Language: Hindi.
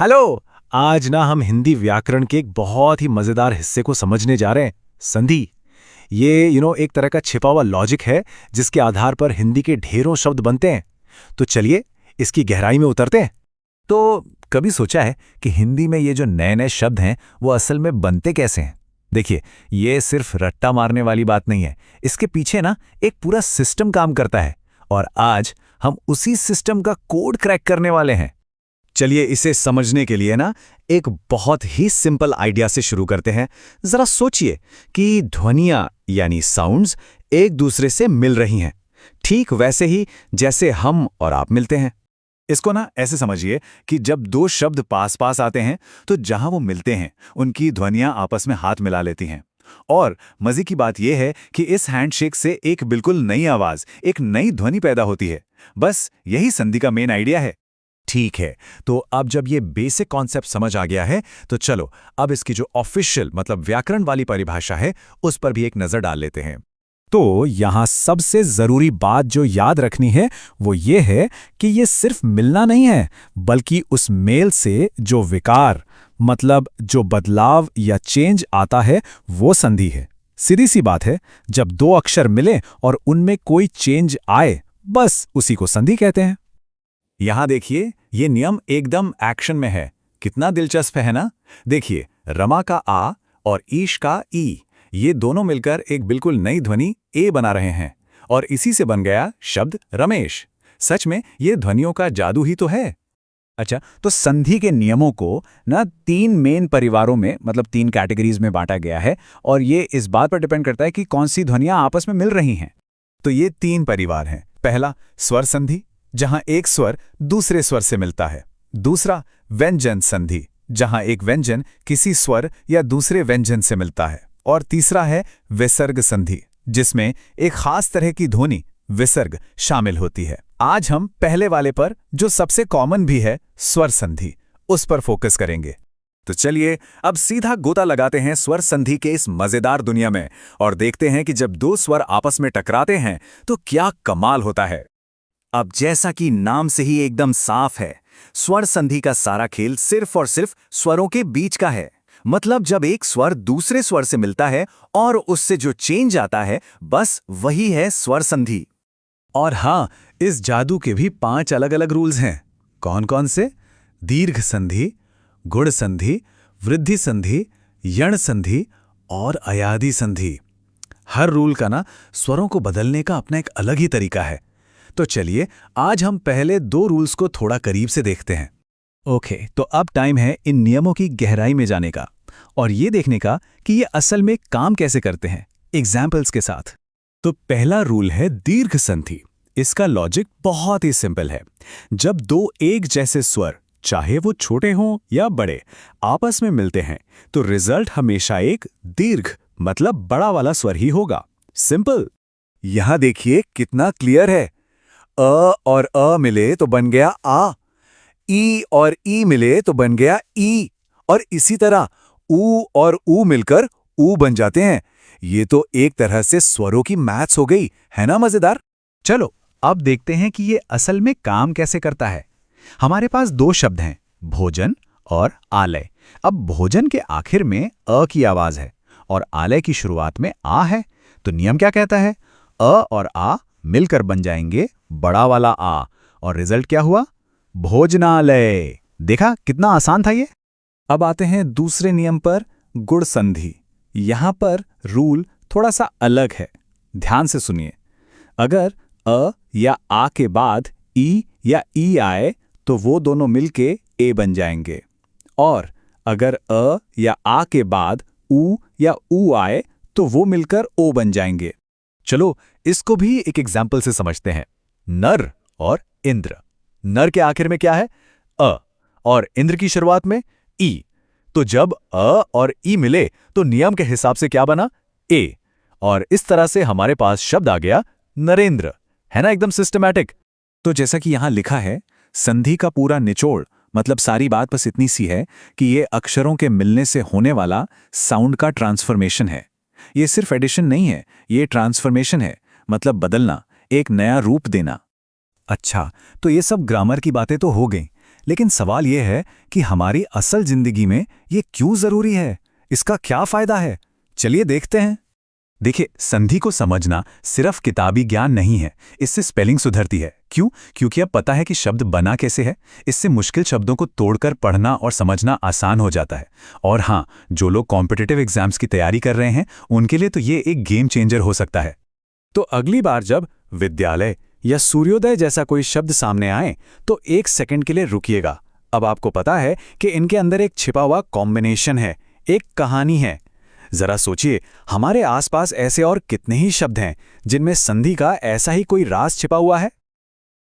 हेलो। आज ना हम हिंदी व्याकरण के एक बहुत ही मजेदार हिस्से को समझने जा रहे हैं, संधि। ये एक तरह का छिपा हुआ लॉजिक है जिसके आधार पर हिंदी के ढेरों शब्द बनते हैं। तो चलिए इसकी गहराई में उतरते हैं। तो कभी सोचा है कि हिंदी में ये जो नए नए शब्द हैं वो असल में बनते कैसे हैं? देखिए, ये सिर्फ रट्टा मारने वाली बात नहीं है। इसके पीछे ना एक पूरा सिस्टम काम करता है और आज हम उसी सिस्टम का कोड क्रैक करने वाले हैं। चलिए इसे समझने के लिए ना एक बहुत ही सिंपल आइडिया से शुरू करते हैं। जरा सोचिए कि ध्वनियां यानी साउंड्स एक दूसरे से मिल रही हैं, ठीक वैसे ही जैसे हम और आप मिलते हैं। इसको ना ऐसे समझिए कि जब दो शब्द पास पास आते हैं तो जहां वो मिलते हैं उनकी ध्वनियां आपस में हाथ मिला लेती हैं। और मजे की बात यह है कि इस हैंडशेक से एक बिल्कुल नई आवाज, एक नई ध्वनि पैदा होती है। बस यही संधि का मेन आइडिया है। ठीक है, तो अब जब ये बेसिक कॉन्सेप्ट समझ आ गया है तो चलो अब इसकी जो ऑफिशियल मतलब व्याकरण वाली परिभाषा है उस पर भी एक नजर डाल लेते हैं। तो यहाँ सबसे जरूरी बात जो याद रखनी है वो ये है कि ये सिर्फ मिलना नहीं है, बल्कि उस मेल से जो विकार मतलब जो बदलाव या चेंज आता है वो संधि है। सीधी सी बात है, जब दो अक्षर मिले और उनमें कोई चेंज आए, बस उसी को संधि कहते हैं। यहां देखिए, ये नियम एकदम एक्शन में है। कितना दिलचस्प है ना। देखिए, रमा का आ और ईश का ई, ये दोनों मिलकर एक बिल्कुल नई ध्वनि ए बना रहे हैं और इसी से बन गया शब्द रमेश। सच में ये ध्वनियों का जादू ही तो है। अच्छा, तो संधि के नियमों को ना तीन मेन परिवारों में मतलब तीन कैटेगरीज में बांटा गया है और ये इस बात पर डिपेंड करता है कि कौन सी ध्वनियां आपस में मिल रही हैं। तो ये तीन परिवार हैं। पहला स्वर संधि, जहां एक स्वर दूसरे स्वर से मिलता है। दूसरा व्यंजन संधि, जहां एक व्यंजन किसी स्वर या दूसरे व्यंजन से मिलता है। और तीसरा है विसर्ग संधि, जिसमें एक खास तरह की ध्वनि विसर्ग शामिल होती है। आज हम पहले वाले पर, जो सबसे कॉमन भी है, स्वर संधि, उस पर फोकस करेंगे। तो चलिए अब सीधा गोता लगाते हैं स्वर संधि के इस मजेदार दुनिया में और देखते हैं कि जब दो स्वर आपस में टकराते हैं तो क्या कमाल होता है। अब जैसा कि नाम से ही एकदम साफ है, स्वर संधि का सारा खेल सिर्फ और सिर्फ स्वरों के बीच का है। मतलब जब एक स्वर दूसरे स्वर से मिलता है और उससे जो चेंज आता है, बस वही है स्वर संधि। और हाँ, इस जादू के भी 5 अलग अलग रूल्स हैं। कौन कौन से? दीर्घ संधि, गुण संधि, वृद्धि संधि, यण संधि और अयादि संधि। हर रूल का ना स्वरों को बदलने का अपना एक अलग ही तरीका है। तो चलिए आज हम पहले 2 रूल्स को थोड़ा करीब से देखते हैं। ओके, तो अब टाइम है इन नियमों की गहराई में जाने का और ये देखने का कि ये असल में काम कैसे करते हैं, एग्जाम्पल्स के साथ। तो पहला रूल है दीर्घ संधि। इसका लॉजिक बहुत ही सिंपल है। जब दो एक जैसे स्वर, चाहे वो छोटे हों या बड़े, आपस में मिलते हैं तो रिजल्ट हमेशा एक दीर्घ मतलब बड़ा वाला स्वर ही होगा। सिंपल। यहां देखिए कितना क्लियर है। अ और अ मिले तो बन गया आ, ई और ई मिले तो बन गया ई, और इसी तरह ऊ और ऊ मिलकर ऊ बन जाते हैं। ये तो एक तरह से स्वरों की मैथ्स हो गई, है ना मजेदार। चलो अब देखते हैं कि ये असल में काम कैसे करता है। हमारे पास 2 शब्द हैं, भोजन और आलय। अब भोजन के आखिर में अ की आवाज है और आलय की शुरुआत में आ है। तो नियम क्या कहता है? अ और आ मिलकर बन जाएंगे बड़ा वाला आ, और रिजल्ट क्या हुआ? भोजनालय। देखा कितना आसान था ये। अब आते हैं दूसरे नियम पर, गुण संधि। यहां पर रूल थोड़ा सा अलग है, ध्यान से सुनिए। अगर अ या आ के बाद ई या ई आए तो वो दोनों मिलके ए बन जाएंगे, और अगर अ या आ के बाद ऊ या ऊ आए तो वो मिलकर ओ बन जाएंगे। चलो इसको भी एक एग्जाम्पल से समझते हैं। नर और इंद्र। नर के आखिर में क्या है? अ, और इंद्र की शुरुआत में ई। तो जब अ और ई मिले तो नियम के हिसाब से क्या बना? ए। और इस तरह से हमारे पास शब्द आ गया नरेंद्र। है ना, एकदम सिस्टमैटिक। तो जैसा कि यहां लिखा है, संधि का पूरा निचोड़ मतलब सारी बात बस इतनी सी है कि ये अक्षरों के मिलने से होने वाला साउंड का ट्रांसफॉर्मेशन है। ये सिर्फ एडिशन नहीं है, ये ट्रांसफॉर्मेशन है, मतलब बदलना, एक नया रूप देना। अच्छा, तो ये सब ग्रामर की बातें तो हो गई, लेकिन सवाल यह है कि हमारी असल जिंदगी में ये क्यों जरूरी है? इसका क्या फायदा है? चलिए देखते हैं। देखिए, संधि को समझना सिर्फ किताबी ज्ञान नहीं है, इससे स्पेलिंग सुधरती है। क्यों? क्योंकि अब पता है कि शब्द बना कैसे है। इससे मुश्किल शब्दों को तोड़कर पढ़ना और समझना आसान हो जाता है। और हाँ, जो लोग कॉम्पिटिटिव एग्जाम्स की तैयारी कर रहे हैं, उनके लिए तो ये एक गेम चेंजर हो सकता है। तो अगली बार जब विद्यालय या सूर्योदय जैसा कोई शब्द सामने आए तो 1 सेकंड के लिए रुकिएगा। अब आपको पता है कि इनके अंदर एक छिपा हुआ कॉम्बिनेशन है, एक कहानी है। जरा सोचिए, हमारे आसपास ऐसे और कितने ही शब्द हैं जिनमें संधि का ऐसा ही कोई राज छिपा हुआ है।